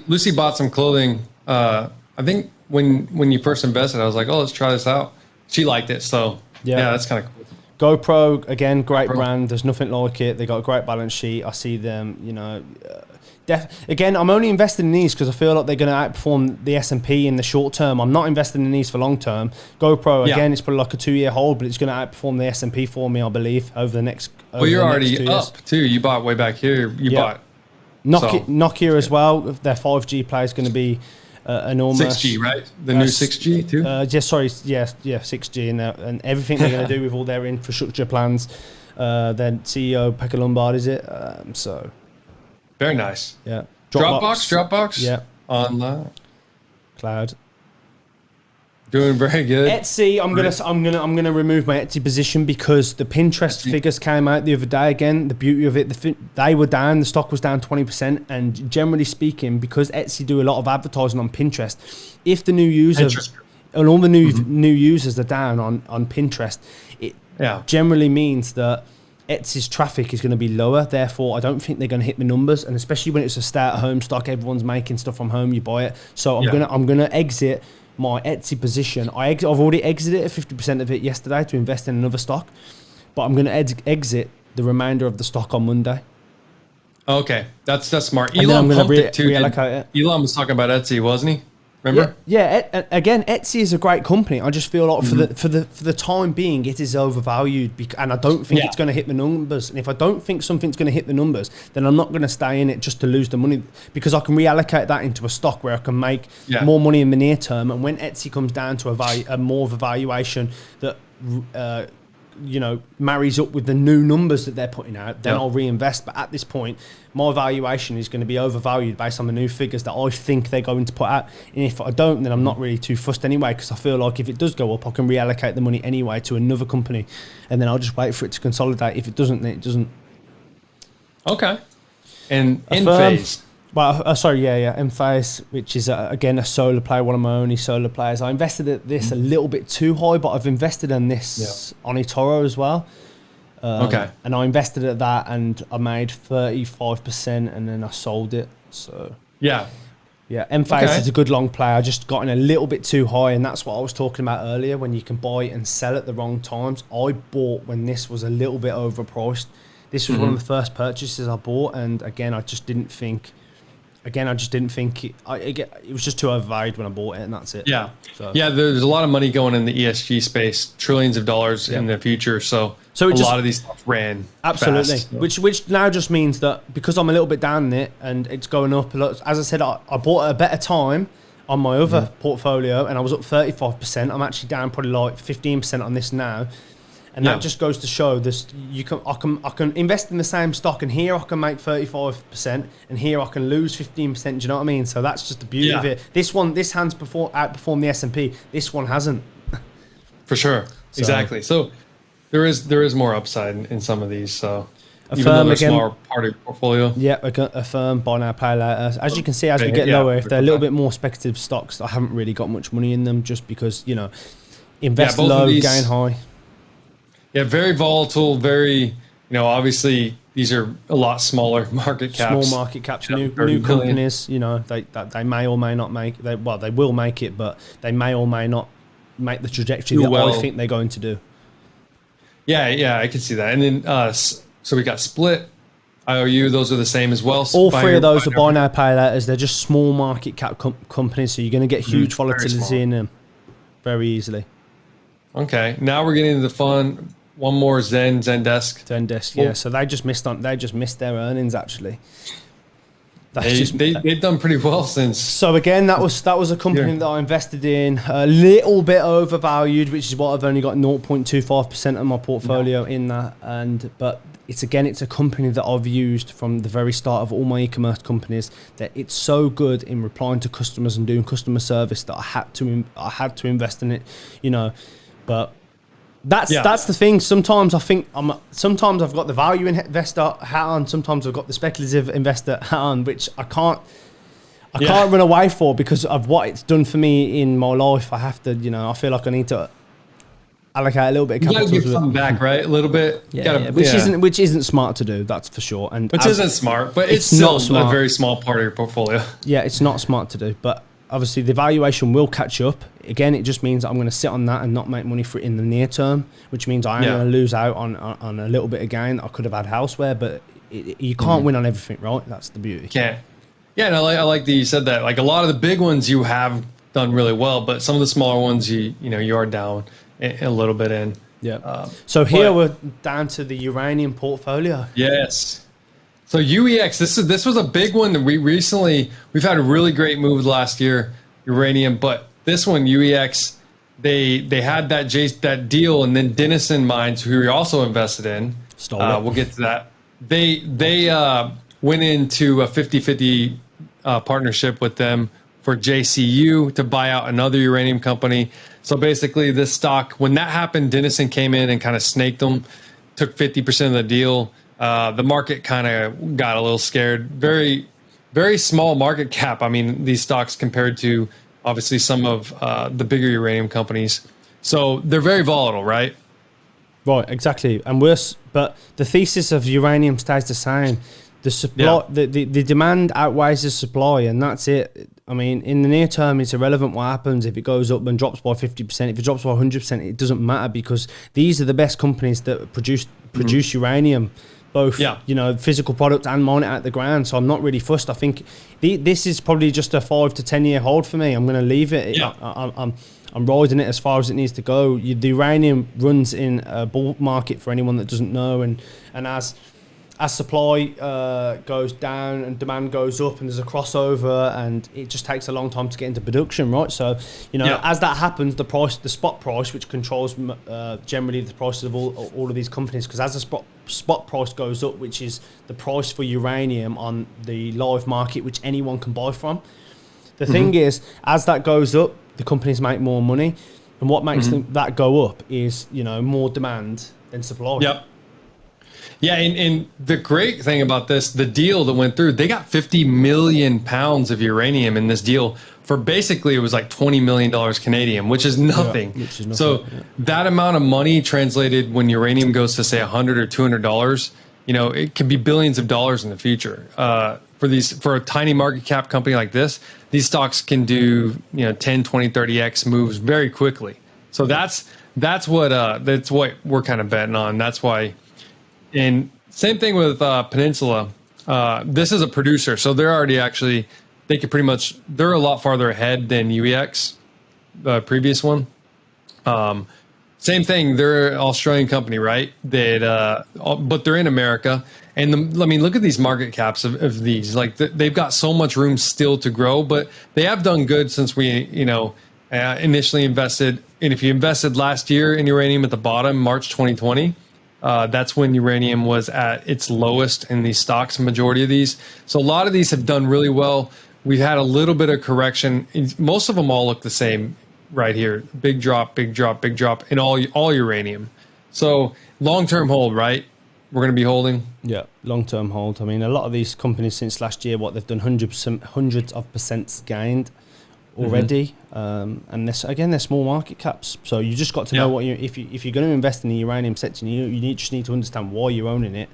Lucy bought some clothing. I think when you first invested, I was like, oh, let's try this out. She liked it, so yeah, that's kind of cool. GoPro, again, great brand. There's nothing like it. They got a great balance sheet. I see them, again, I'm only invested in these because I feel like they're going to outperform the S&P in the short term. I'm not investing in these for long term. GoPro, again, it's probably like a 2-year hold, but it's going to outperform the S&P for me, I believe, over the next. Well, you're already up too. You bought way back here. You bought Nokia as well. Their 5G play is going to be enormous. 6G, right? The new 6G too. 6G, and everything they're going to do with all their infrastructure plans. Then CEO Pekka Lombard, is it? So. Very nice. Yeah. Dropbox. Yeah. Online. Cloud. Doing very good. Etsy, I'm gonna remove my Etsy position because the Pinterest figures came out the other day. Again, the beauty of it, they were down. The stock was down 20%, and generally speaking, because Etsy do a lot of advertising on Pinterest, if the new users and all the new users are down on Pinterest, it generally means that Etsy's traffic is going to be lower. Therefore, I don't think they're going to hit the numbers, and especially when it's a stay-at-home stock, everyone's making stuff from home. You buy it, so I'm gonna exit my Etsy position. I've already exited 50% of it yesterday to invest in another stock, but I'm gonna exit the remainder of the stock on Monday. Okay, that's smart. And Elon pumped it too. Reallocate it. Elon was talking about Etsy, wasn't he? Remember? Yeah. Again, Etsy is a great company. I just feel like for the time being, it is overvalued, and I don't think it's going to hit the numbers. And if I don't think something's going to hit the numbers, then I'm not going to stay in it just to lose the money, because I can reallocate that into a stock where I can make more money in the near term. And when Etsy comes down to a more of a valuation that marries up with the new numbers that they're putting out, then I'll reinvest. But at this point, my valuation is going to be overvalued based on the new figures that I think they're going to put out. And if I don't, then I'm not really too fussed anyway, because I feel like if it does go up, I can reallocate the money anyway to another company, and then I'll just wait for it to consolidate. If it doesn't, then it doesn't. Okay. And Affirm, Enphase. Well, Enphase, which is again a solar player, one of my only solar players. I invested at this a little bit too high, but I've invested in this on eToro as well. And I invested at that, and I made 35%, and then I sold it. So Enphase is a good long play. I just got in a little bit too high, and that's what I was talking about earlier. When you can buy and sell at the wrong times, I bought when this was a little bit overpriced. This was one of the first purchases I bought, and again, I just didn't think. It was just too overvalued when I bought it, and that's it. Yeah. There's a lot of money going in the ESG space, trillions of dollars in the future. So a lot of these stuff ran absolutely fast, so. which now just means that because I'm a little bit down in it and it's going up a lot. As I said, I bought at a better time on my other portfolio, and I was up 35%. I'm actually down probably like 15% on this now. And that just goes to show this. I can invest in the same stock, and here I can make 35%, and here I can lose 15%. Do you know what I mean? So that's just the beauty of it. This hand's outperformed the S&P. This one hasn't. For sure, exactly. So there is more upside in some of these. So Affirm, even though they're a smaller part of your portfolio. Yeah, Affirm, buy now, pay later. As you can see, as we get lower, if they're a little bit more speculative stocks, I haven't really got much money in them, just because invest low, gain high. Yeah, very volatile, very, obviously these are a lot smaller market caps. Small market caps, new companies, they may or may not make, they will make it, but they may or may not make the trajectory that I think they're going to do. Yeah, I can see that. And then, so we got Split, IOU, those are the same as well. All three of those are buy now, pay laters. They're just small market cap companies, so you're going to get huge volatility in them very easily. Okay, now we're getting into the fun. One more Zendesk. Yeah. So they just missed their earnings actually. They've done pretty well since. So again, that was a company that I invested in, a little bit overvalued, which is what I've only got 0.25% of my portfolio in that. But it's a company that I've used from the very start of all my e-commerce companies. That it's so good in replying to customers and doing customer service that I had to invest in it, But that's the thing. Sometimes I think sometimes I've got the value investor hat on. Sometimes I've got the speculative investor hat on, which I can't run away for because of what it's done for me in my life. I have to, I feel like I need to allocate a little bit of capital. You gotta give something back, right? A little bit. Which isn't smart to do. That's for sure. And which isn't smart, but it's still a very small part of your portfolio. Yeah, it's not smart to do, but obviously the valuation will catch up. Again, it just means I'm going to sit on that and not make money for it in the near term, which means I am going to lose out on a little bit of gain I could have had elsewhere. But you can't win on everything, right? That's the beauty. Can't. Yeah, and I like that you said that. Like a lot of the big ones you have done really well, but some of the smaller ones you are down a little bit in. Yeah. So here we're down to the uranium portfolio. Yes. So UEX, this was a big one that we've had a really great move last year, uranium, but this one, UEX, they had that deal, and then Denison Mines, who we also invested in, we'll get to that. They went into a 50-50 partnership with them for JCU to buy out another uranium company. So basically this stock, when that happened, Denison came in and kind of snaked them, took 50% of the deal. The market kind of got a little scared. Very, very small market cap. I mean, these stocks compared to obviously some of the bigger uranium companies. So they're very volatile, right? Right, exactly. And but the thesis of uranium stays the same. The supply, the demand outweighs the supply, and that's it. I mean, in the near term, it's irrelevant what happens if it goes up and drops by 50%. If it drops by 100%, it doesn't matter because these are the best companies that produce uranium, both physical product and mine it out the ground. So I'm not really fussed. I think this is probably just a 5 to 10 year hold for me. I'm going to leave it. Yeah. I'm riding it as far as it needs to go. The uranium runs in a bull market for anyone that doesn't know, and as supply goes down and demand goes up, and there's a crossover, and it just takes a long time to get into production, right? So, as that happens, the spot price, which controls generally the prices of all of these companies, because as the spot price goes up, which is the price for uranium on the live market, which anyone can buy from, the thing is, as that goes up, the companies make more money, and what makes that go up is more demand than supply. Yep. Yeah, and the great thing about this, the deal that went through, they got 50 million pounds of uranium in this deal for basically, it was like $20 million Canadian, which is nothing. Yeah, which is nothing. So that amount of money translated when uranium goes to say $100 or $200, it could be billions of dollars in the future. For a tiny market cap company like this, these stocks can do 10, 20, 30x moves very quickly. So that's what we're kind of betting on. That's why. And same thing with Peninsula. This is a producer, so they're already they're a lot farther ahead than UEX, the previous one. Same thing, they're an Australian company, right? But they're in America. And look at these market caps of these. Like they've got so much room still to grow, but they have done good since we, initially invested. And if you invested last year in uranium at the bottom, March 2020, that's when uranium was at its lowest in these stocks, majority of these. So a lot of these have done really well. We've had a little bit of correction. Most of them all look the same right here. Big drop, big drop, big drop in all uranium. So long-term hold, right? We're going to be holding. Yeah, long-term hold. I mean, a lot of these companies since last year, they've done hundreds of percents gained already. And they're small market caps. So you just got to know if you're going to invest in the uranium sector, you just need to understand why you're owning it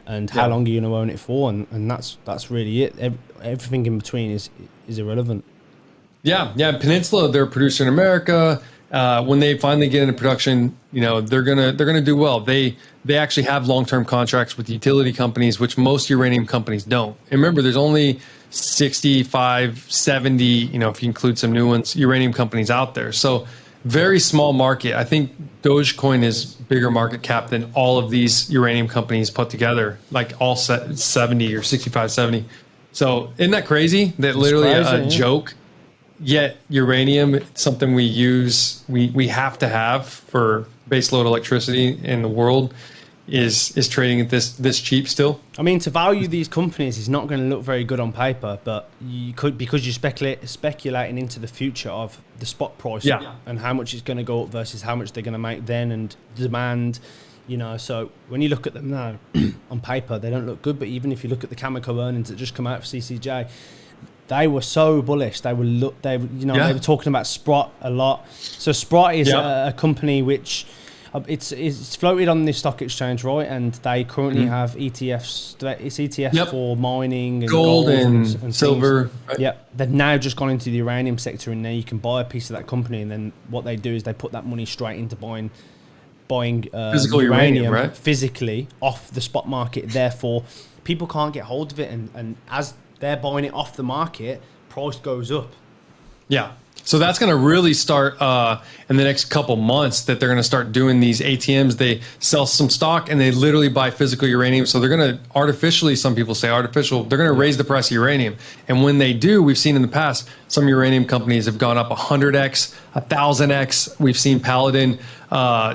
and how long you're going to own it for. And that's really it. Everything in between is irrelevant. Yeah. Peninsula, they're a producer in America. When they finally get into production, they're gonna do well. They actually have long-term contracts with utility companies, which most uranium companies don't. And remember, there's only 65, 70, if you include some new ones, uranium companies out there. So very small market. I think Dogecoin is bigger market cap than all of these uranium companies put together, like all 70 or 65, 70. So isn't that crazy? That literally a joke. Yet uranium, something we use, we have to have for baseload electricity in the world, is trading at this cheap still. I mean, to value these companies is not going to look very good on paper, but you could, because you're speculating into the future of the spot price and how much it's going to go up versus how much they're going to make then, and demand. So when you look at them now on paper, they don't look good. But even if you look at the Cameco earnings that just come out for CCJ, they were so bullish. They were talking about Sprott a lot. So Sprott is a company which it's floated on the stock exchange, right? And they currently have ETFs. It's ETF for mining and gold and silver. Right? Yeah, they've now just gone into the uranium sector, and now you can buy a piece of that company. And then what they do is they put that money straight into buying physical uranium, right? Physically off the spot market. Therefore, people can't get hold of it, and as they're buying it off the market, price goes up. Yeah. So that's going to really start in the next couple months, that they're going to start doing these ATMs. They sell some stock and they literally buy physical uranium. So they're going to artificially, some people say artificial, they're going to raise the price of uranium. And when they do, we've seen in the past, some uranium companies have gone up 100x, 1000x. We've seen Paladin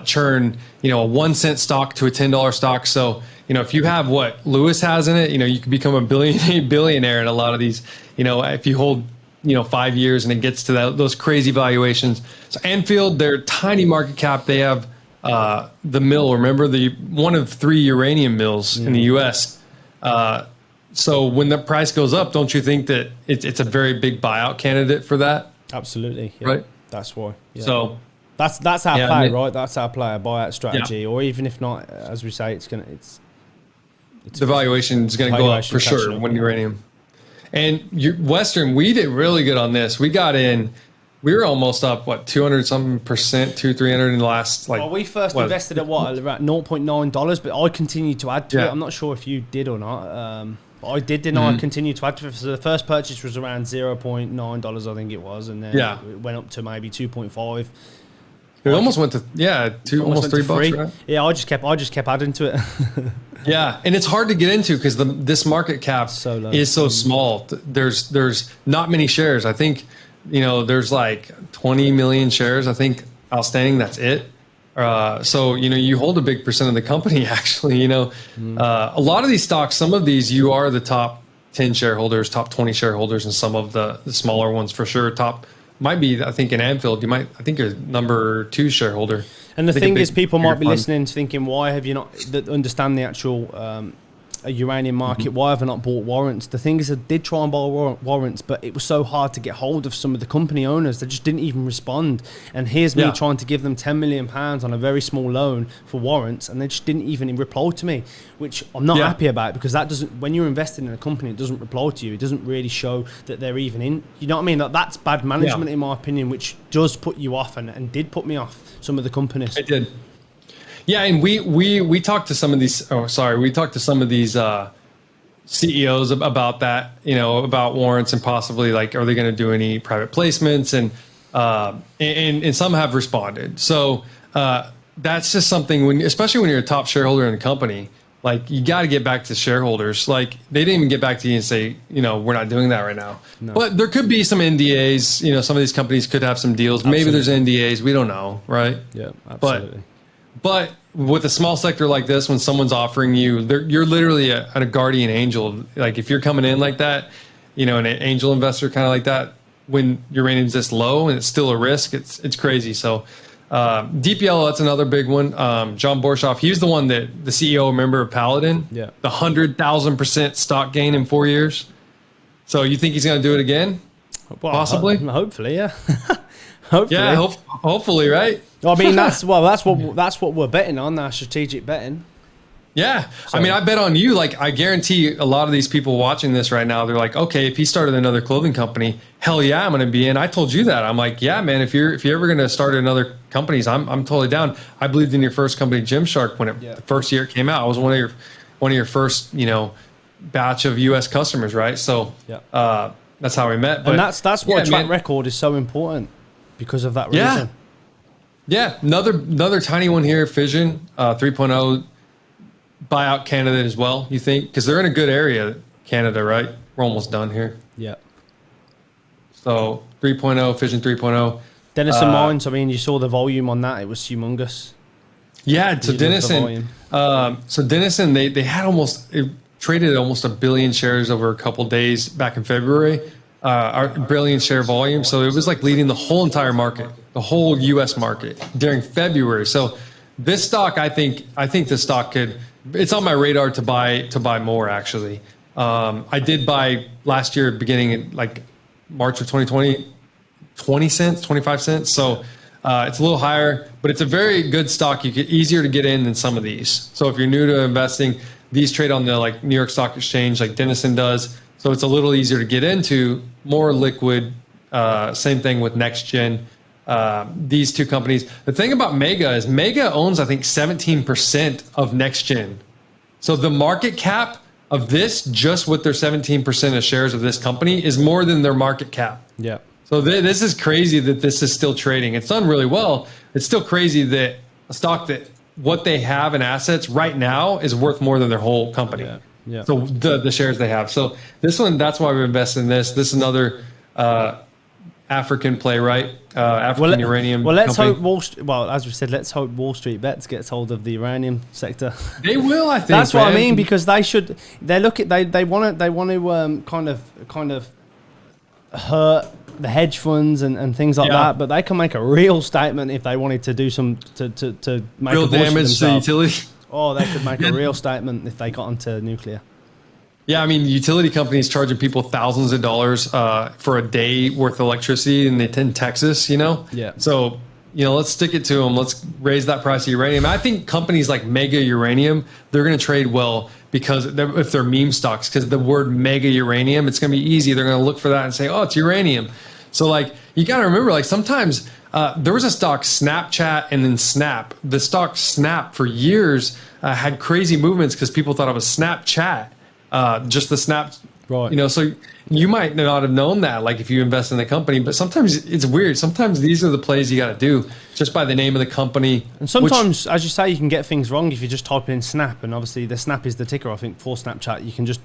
churn, a 1 cent stock to a $10 stock. So, if you have what Lewis has in it, you can become a billionaire in a lot of these, if you hold 5 years and it gets to those crazy valuations. So Anfield, they're tiny market cap. They have the mill, remember, the one of 3 uranium mills in the US. So when the price goes up, don't you think that it's a very big buyout candidate for that? Absolutely. Yeah. Right. That's why. Yeah. So that's our play, right? That's our play, a buyout strategy. Or even if not, as we say, the valuation is going to go up for sure when uranium. And Western, we did really good on this. We got in, we were almost up, 200 something percent, 300 in the last, we first invested at around $0.9, but I continued to add to it. I'm not sure if you did or not. But I did, didn't I? I continued to add to it. So the first purchase was around $0.9, I think it was. And then it went up to maybe 2.5. It almost went to almost $3, right? Yeah, I just kept adding to it. Yeah, and it's hard to get into because this market cap is so small. There's not many shares. I think there's like 20 million shares. I think outstanding. That's it. So you hold a big percent of the company. Actually, a lot of these stocks, some of these you are the top 10 shareholders, top 20 shareholders, and some of the smaller ones for sure. Top might be, I think, in Anfield. I think you're number 2 shareholder. And the thing is, people might be listening thinking, why have you not understand the actual uranium market? Why have I not bought warrants? The thing is, I did try and buy warrants, but it was so hard to get hold of some of the company owners. They just didn't even respond. And here's me trying to give them £10 million on a very small loan for warrants, and they just didn't even reply to me, which I'm not happy about, because that doesn't, when you're investing in a company, it doesn't reply to you. It doesn't really show that they're even in. You know what I mean? That's bad management in my opinion, which does put you off, and did put me off some of the companies. It did. Yeah, and we talked to some of these. We talked to some of these CEOs about that. About warrants and possibly like, are they going to do any private placements? And some have responded. So that's just something especially when you're a top shareholder in a company, like you got to get back to shareholders. Like they didn't even get back to you and say, we're not doing that right now. No. But there could be some NDAs. Some of these companies could have some deals. Absolutely. Maybe there's NDAs. We don't know, right? Yeah, absolutely. But with a small sector like this, when someone's offering you, you're literally a guardian angel. Like if you're coming in like that, an angel investor kind of like that, when uranium's this low and it's still a risk, it's crazy. So DPL, that's another big one. John Borshoff, he's the one that the CEO, remember, of Paladin? Yeah. The 100,000% stock gain in 4 years. So you think he's going to do it again? Well, possibly. Hopefully, yeah. Hopefully. Yeah, hopefully, right? I mean, that's what we're betting on, our strategic betting. Yeah. So, I mean, I bet on you. Like, I guarantee a lot of these people watching this right now, they're like, okay, if he started another clothing company, hell yeah, I'm going to be in. I told you that. I'm like, yeah, man, if you're ever going to start another companies, I'm totally down. I believed in your first company, Gymshark, when the first year it came out. I was one of your first, batch of US customers, right? So that's how we met. But and that's why track record is so important, because of that reason. Yeah. Another tiny one here, Fission 3.0. Buyout candidate as well, you think? Because they're in a good area, Canada, right? We're almost done here. Yeah. So 3.0, Fission 3.0. Denison Mines, I mean, you saw the volume on that. It was humongous. Yeah, so Denison, they had it traded almost 1 billion shares over a couple days back in February. Our billion share volume. So it was like leading the whole entire market, the whole US market during February. So this stock, I think this stock it's on my radar to buy more, actually. I did buy last year, beginning in like March of 2020, 20 cents, 25 cents. So it's a little higher, but it's a very good stock. You get easier to get in than some of these. So if you're new to investing, these trade on the like New York Stock Exchange, like Denison does. So it's a little easier to get into, more liquid. Same thing with NextGen. These two companies. The thing about Mega is Mega owns, I think, 17% of NextGen. So the market cap of this, just with their 17% of shares of this company, is more than their market cap. Yeah. So this is crazy that this is still trading. It's done really well. It's still crazy that a stock that what they have in assets right now is worth more than their whole company. Yeah. Yeah. So the shares they have. So this one, that's why we invested in this. This is another African play, right? African uranium. Well, let's company. hope as we said, let's hope Wall Street Bets gets hold of the uranium sector. They will, I think. That's what I mean, because they should. They want to kind of hurt the hedge funds and things like that, but they can make a real statement if they wanted to do some to make real damage to utility. Oh, they could make a real statement if they got onto nuclear. Yeah, I mean, utility companies charging people thousands of dollars for a day worth of electricity in Texas, Yeah. So, let's stick it to them. Let's raise that price of uranium. I think companies like Mega Uranium, they're going to trade well because if they're meme stocks, because the word Mega Uranium, it's going to be easy. They're going to look for that and say, oh, it's uranium. So, like, you got to remember, like, sometimes there was a stock, Snapchat, and then Snap. The stock Snap for years had crazy movements because people thought it was Snapchat. Just the Snap Right. You know, so you might not have known that, like if you invest in the company, but sometimes it's weird. Sometimes these are the plays you got to do just by the name of the company. And sometimes, as you say, you can get things wrong if you just type in Snap, and obviously the Snap is the ticker, I think, for Snapchat. You can just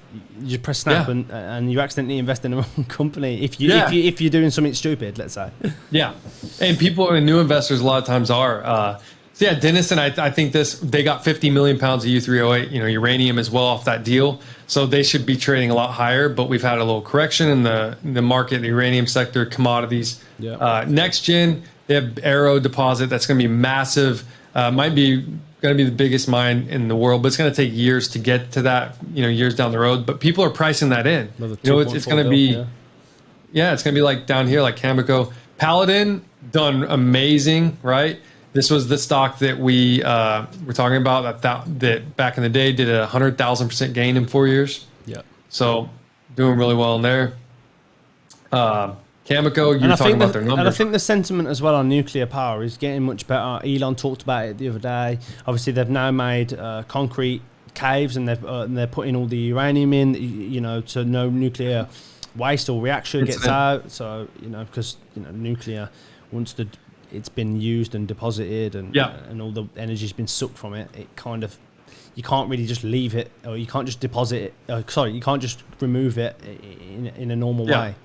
press Snap and you accidentally invest in the wrong company if you're doing something stupid, let's say. Yeah, and people and new investors a lot of times are. So yeah, Denison, I think they got 50 million pounds of U3O8, uranium as well off that deal. So they should be trading a lot higher, but we've had a little correction in the market, the uranium sector, commodities. Yeah. Next gen, they have Arrow deposit. That's going to be massive. Might be going to be the biggest mine in the world, but it's going to take years to get to that, years down the road. But people are pricing that in. It's going to be, it's going to be like down here, like Cameco. Paladin, done amazing, right? This was the stock that we were talking about that back in the day did a 100,000% gain in 4 years. Yeah. So doing really well in there. Cameco, you were talking about their numbers. And I think the sentiment as well on nuclear power is getting much better. Elon talked about it the other day. Obviously, they've now made concrete caves and they're putting all the uranium in, so no nuclear waste or reaction gets out. So, because, nuclear, once it's been used and deposited and all the energy's been sucked from it, you can't really just leave it, or you can't just deposit it. You can't just remove it in a normal way.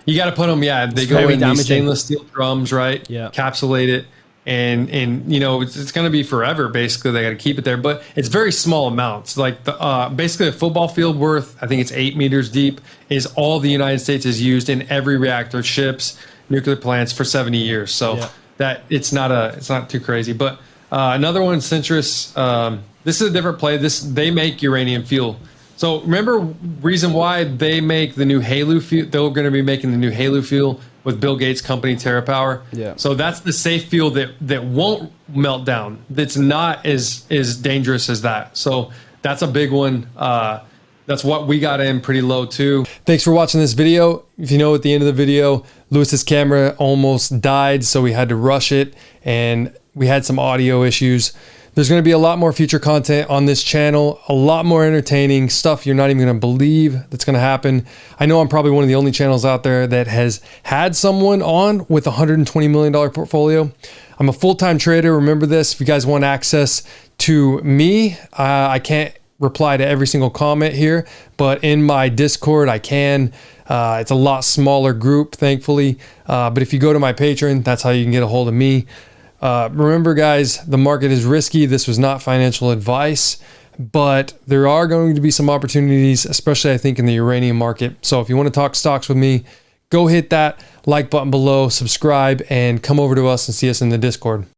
You got to put them, they go in these stainless steel drums, right? Yeah. Encapsulate it. And it's going to be forever, basically. They got to keep it there. But it's very small amounts. Like basically a football field worth, I think it's 8 meters deep, is all the United States has used in every reactor, ships, nuclear plants for 70 years. So that it's not too crazy. But another one, Centrus, this is a different play. They make uranium fuel. So remember, reason why they make the new HALEU fuel, they're going to be making the new HALEU fuel with Bill Gates' company TerraPower. Yeah. So that's the safe fuel that won't melt down. That's not as dangerous as that. So that's a big one. That's what we got in pretty low too. Thanks for watching this video. If you know, at the end of the video, Lewis's camera almost died, so we had to rush it and we had some audio issues. There's going to be a lot more future content on this channel, a lot more entertaining stuff you're not even going to believe that's going to happen. I know I'm probably one of the only channels out there that has had someone on with a $120 million portfolio. I'm a full-time trader. Remember this. If you guys want access to me, I can't reply to every single comment here, but in my Discord, I can. It's a lot smaller group, thankfully. But if you go to my Patreon, that's how you can get a hold of me. Remember, guys, the market is risky. This was not financial advice, but there are going to be some opportunities, especially I think in the uranium market. So if you want to talk stocks with me, go hit that like button below, subscribe, and come over to us and see us in the Discord.